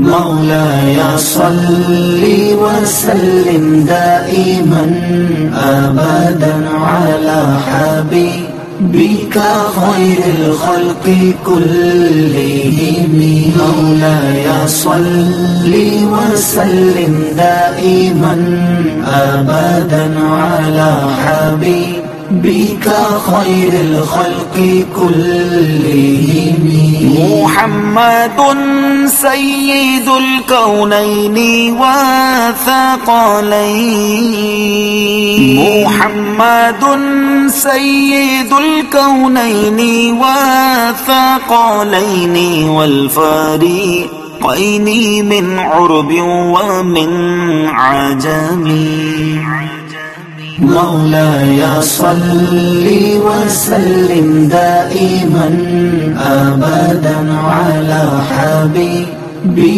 مولاي صل وسلم دائما أبدا على حبيبك خير الخلق كلهم. مولاي صل وسلم دائما أبدا على حبيبك خير الخلق كلهم. محمد سيد الكونين والثقلين. محمد سيد الكونين والثقلين والفريقين من عرب ومن عجم. مولاي صل وسلم دائما أبدا على حبيبك